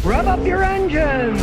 Rev up your engines!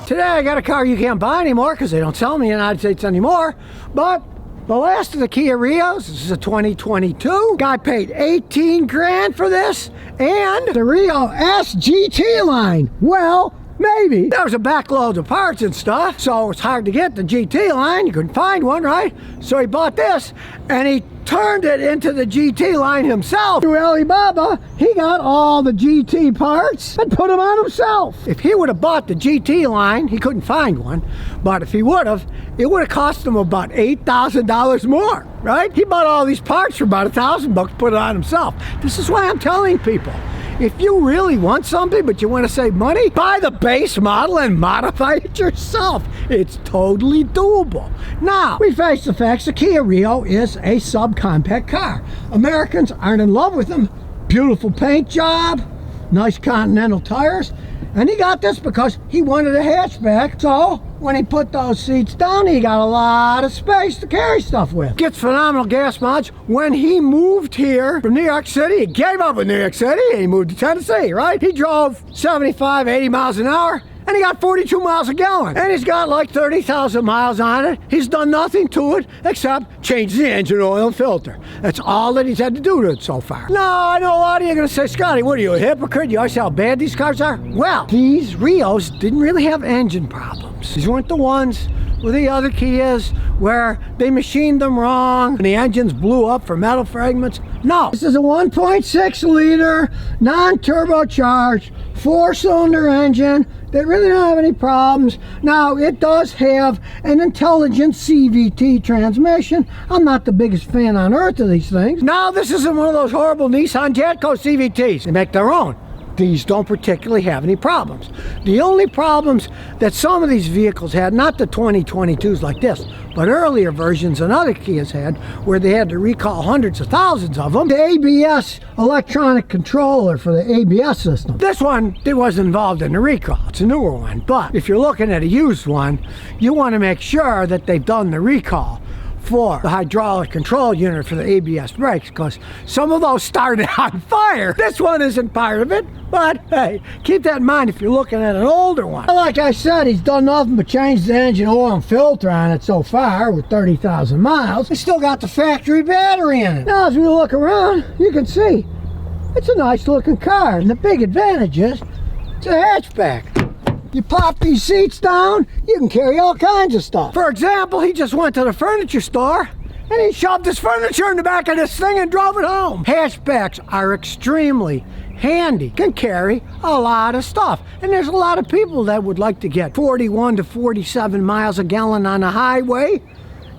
Today I got a car you can't buy anymore because they don't sell them in the United States anymore, but the last of the Kia Rios, this is a 2022. Guy paid 18 grand for this, and the Rio S GT line. Well, maybe. There was a backload of parts and stuff, so it's hard to get the GT line. You couldn't find one, right? So he bought this, and he turned it into the GT line himself. Through Alibaba, he got all the GT parts and put them on himself. If he would have bought the GT line, he couldn't find one, but if he would have, it would have cost him about $8,000 more, right? He bought all these parts for about $1,000, put it on himself. This is why I'm telling people, if you really want something but you want to save money, buy the base model and modify it yourself. It's totally doable. Now, we face the facts, the Kia Rio is a subcompact car. Americans aren't in love with them. Beautiful paint job, nice Continental tires, and he got this because he wanted a hatchback, so when he put those seats down, he got a lot of space to carry stuff with. Gets phenomenal gas mileage. When he moved here from New York City, he gave up in New York City and he moved to Tennessee, right? He drove 75, 80 miles an hour, and he got 42 miles a gallon. And he's got like 30,000 miles on it. He's done nothing to it except change the engine oil and filter. That's all that he's had to do to it so far. Now, I know a lot of you are gonna say, Scotty, what are you, a hypocrite? You always say how bad these cars are? Well, these Rios didn't really have engine problems. These weren't the ones with the other Kias where they machined them wrong and the engines blew up for metal fragments. No, this is a 1.6 liter, non-turbocharged, 4-cylinder engine that really don't have any problems. Now, it does have an intelligent CVT transmission. I'm not the biggest fan on earth of these things. Now, this isn't one of those horrible Nissan Jatco CVTs. They make their own. These don't particularly have any problems. The only problems that some of these vehicles had, not the 2022s like this, but earlier versions and other Kias had, where they had to recall hundreds of thousands of them, the ABS electronic controller for the ABS system. This one, it wasn't involved in the recall. It's a newer one. But if you're looking at a used one, you want to make sure that they've done the recall for the hydraulic control unit for the ABS brakes, because some of those started on fire. This one isn't part of it, but hey, keep that in mind if you're looking at an older one. Like I said, he's done nothing but change the engine oil and filter on it so far with 30,000 miles. It's still got the factory battery in it. Now, as we look around, you can see it's a nice looking car, and the big advantage is it's a hatchback. You pop these seats down, you can carry all kinds of stuff. For example, he just went to the furniture store and he shoved his furniture in the back of this thing and drove it home. Hatchbacks are extremely handy, can carry a lot of stuff. And there's a lot of people that would like to get 41 to 47 miles a gallon on the highway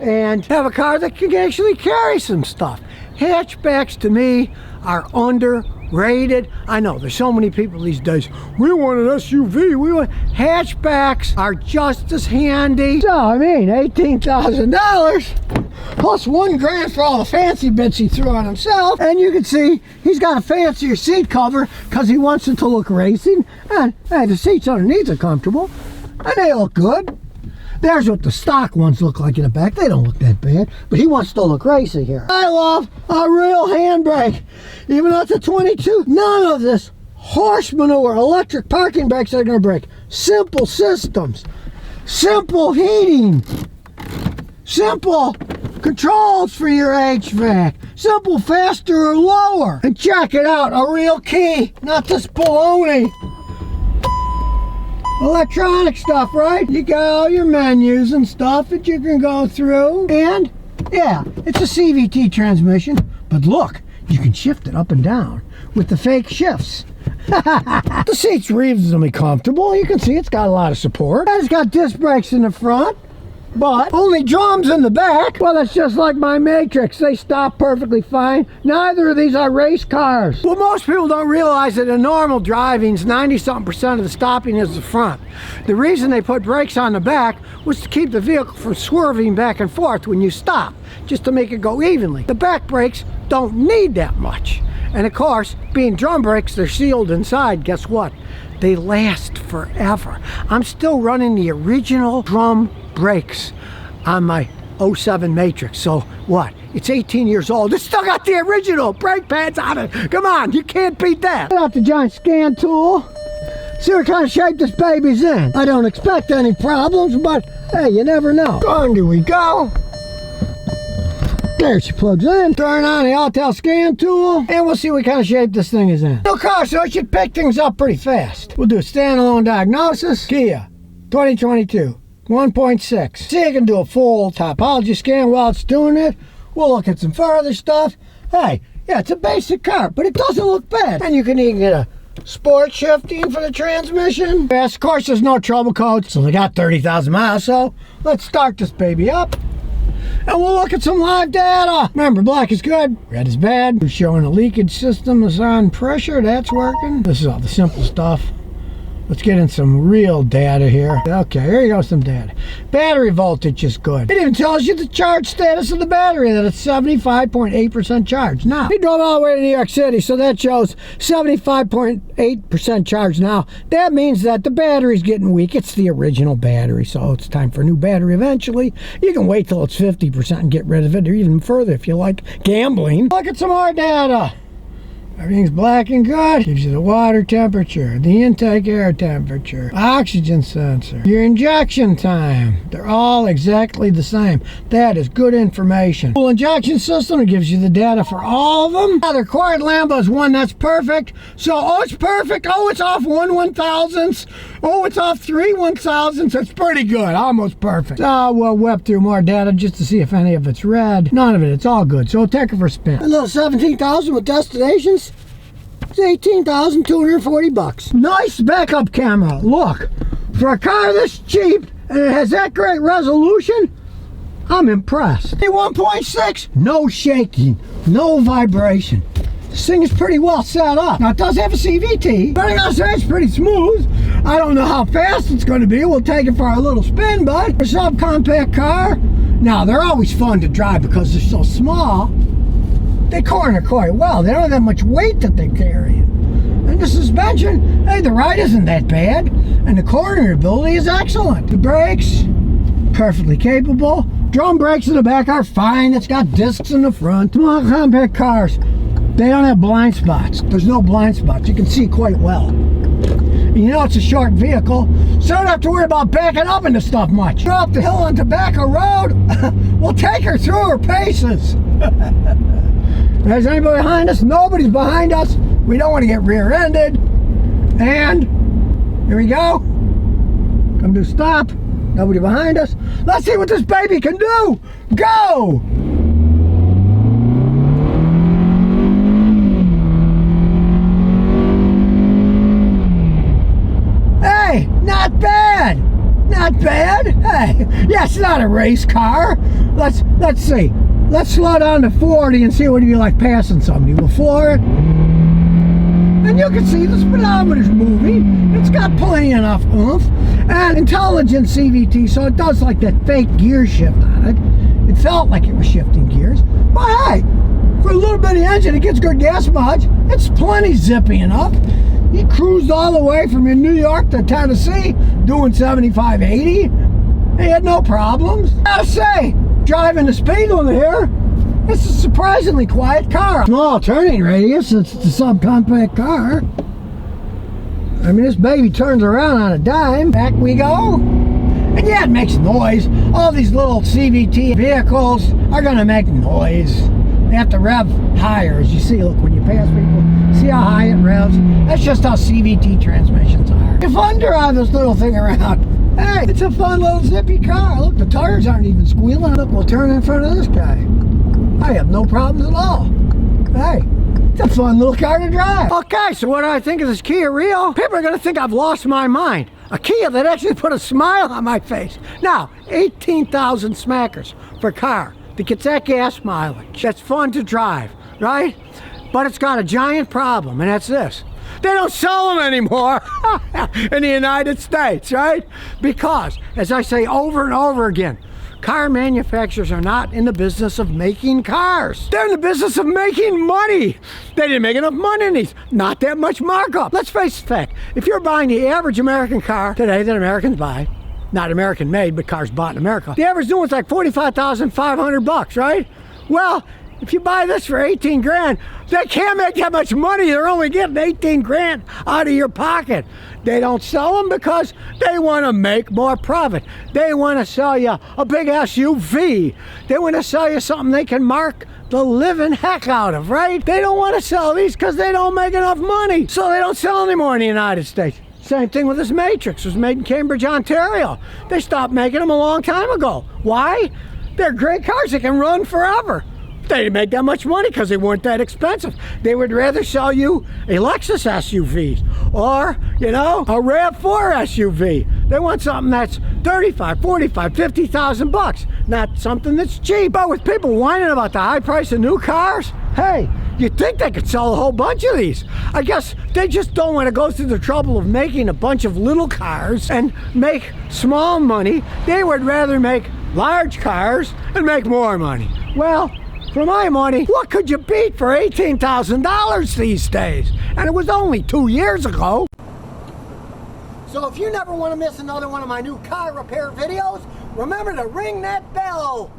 and have a car that can actually carry some stuff. Hatchbacks to me are underrated. I know there's so many people these days, we want an SUV, we want hatchbacks are just as handy. So I mean, $18,000 plus $1 grand for all the fancy bits he threw on himself, and you can see he's got a fancier seat cover because he wants it to look racing, and hey, the seats underneath are comfortable and they look good. There's what the stock ones look like in the back. They don't look that bad, but he wants to look racy here. I love a real handbrake. Even though it's a 22, none of this horse manure, electric parking brakes are gonna break. Simple systems, simple heating, simple controls for your HVAC, simple faster or lower. And check it out, a real key, not this baloney. Electronic stuff, right? You got all your menus and stuff that you can go through. And yeah, it's a CVT transmission, but look, you can shift it up and down with the fake shifts. The seat's reasonably comfortable. You can see it's got a lot of support. And it's got disc brakes in the front, but only drums in the back. Well, that's just like my Matrix. They stop perfectly fine. Neither of these are race cars. Well, most people don't realize that in normal drivings, 90-something% of the stopping is the front. The reason they put brakes on the back was to keep the vehicle from swerving back and forth when you stop, just to make it go evenly. The back brakes don't need that much. And of course, being drum brakes, they're sealed inside. Guess what? They last forever. I'm still running the original drum brakes on my '07 Matrix. So what? It's 18 years old. It's still got the original brake pads on it. Come on, you can't beat that. Get out the giant scan tool. See what kind of shape this baby's in. I don't expect any problems, but hey, you never know. Here we go. There she plugs in. Turn on the Altel scan tool, and we'll see what kind of shape this thing is in. New car, so it should pick things up pretty fast. We'll do a standalone diagnosis. Kia, 2022, 1.6. See, I can do a full topology scan while it's doing it. We'll look at some further stuff. Hey, yeah, it's a basic car, but it doesn't look bad. And you can even get a sport shifting for the transmission. Yes, of course, there's no trouble codes. It's only got 30,000 miles, so let's start this baby up. And we'll look at some live data. Remember, black is good, red is bad. We're showing a leakage system is on pressure. That's working. This is all the simple stuff. Let's get in some real data here. Okay, here you go, some data. Battery voltage is good. It even tells you the charge status of the battery, that it's 75.8% charged. Now, we drove all the way to New York City, so that shows 75.8% charged now. That means that the battery's getting weak. It's the original battery, so it's time for a new battery eventually. You can wait till it's 50% and get rid of it, or even further if you like gambling. Look at some more data. Everything's black and good. Gives you the water temperature, the intake air temperature, oxygen sensor, your injection time. They're all exactly the same. That is good information. Full injection system, it gives you the data for all of them. Now, the required Lambda is 1, that's perfect. So, oh, it's perfect. Oh, it's off 1/1000th. Oh, it's off 3/1000th. It's pretty good, almost perfect. So, we'll whip through more data just to see if any of it's red. None of it, it's all good. So, we'll take it for a spin. A little 17,000 with destinations. It's 18,240 bucks. Nice backup camera. Look, for a car this cheap and it has that great resolution, I'm impressed. A 1.6, no shaking, no vibration. This thing is pretty well set up. Now it does have a CVT, but I gotta say it's pretty smooth. I don't know how fast it's gonna be. We'll take it for a little spin, bud. For a subcompact car, now they're always fun to drive because they're so small. They corner quite well. They don't have that much weight that they're carrying. And the suspension, hey, the ride isn't that bad. And the corner ability is excellent. The brakes, perfectly capable. Drum brakes in the back are fine. It's got discs in the front. Small compact cars, they don't have blind spots. There's no blind spots. You can see quite well. And you know it's a short vehicle, so you don't have to worry about backing up into stuff much. Go up the hill on Tobacco Road, we'll take her through her paces. Is anybody behind us? Nobody's behind us. We don't want to get rear-ended. And here we go. Come to stop. Nobody behind us. Let's see what this baby can do. Go! Hey, not bad. Not bad. Hey, yeah, it's not a race car. Let's see. Let's slow down to 40 and see what it'd be like passing somebody. We'll floor it. And you can see the speedometer's moving. It's got plenty enough oomph. And intelligent CVT, so it does like that fake gear shift on it. It felt like it was shifting gears. But hey, for a little bitty engine, it gets good gas mileage. It's plenty zippy enough. He cruised all the way from New York to Tennessee doing 75, 80. He had no problems. Gotta say, driving the speed limit here, it's a surprisingly quiet car. Small turning radius, since it's a subcompact car. I mean, this baby turns around on a dime. Back we go. And yeah, it makes noise. All these little CVT vehicles are gonna make noise. They have to rev higher, as you see. Look, when you pass people, see how high it revs? That's just how CVT transmissions are. It's fun to drive this little thing around. Hey, it's a fun little zippy car. Look, the tires aren't even squealing. Look, we'll turn in front of this guy. I have no problems at all. Hey, it's a fun little car to drive. Okay, so what do I think of this Kia Rio? People are gonna think I've lost my mind. A Kia that actually put a smile on my face. Now, 18,000 smackers for a car that gets that gas mileage. That's fun to drive, right? But it's got a giant problem, and that's this. They don't sell them anymore in the United States, right? Because, as I say over and over again, car manufacturers are not in the business of making cars. They're in the business of making money. They didn't make enough money in these. Not that much markup. Let's face the fact. If you're buying the average American car today that Americans buy, not American made, but cars bought in America. The average new one's like $45,500, right? Well, if you buy this for 18 grand, they can't make that much money. They're only getting 18 grand out of your pocket. They don't sell them because they want to make more profit. They want to sell you a big SUV. They want to sell you something they can mark the living heck out of, right? They don't want to sell these because they don't make enough money. So they don't sell anymore in the United States. Same thing with this Matrix. It was made in Cambridge, Ontario. They stopped making them a long time ago. Why? They're great cars. They can run forever. They didn't make that much money because they weren't that expensive. They would rather sell you a Lexus SUV or, you know, a RAV4 SUV. They want something that's 35, 45, 50,000 bucks, not something that's cheap. But with people whining about the high price of new cars, hey, you'd think they could sell a whole bunch of these. I guess they just don't want to go through the trouble of making a bunch of little cars and make small money. They would rather make large cars and make more money. Well, for my money, what could you beat for $18,000 these days? And it was only 2 years ago. So if you never want to miss another one of my new car repair videos, remember to ring that bell.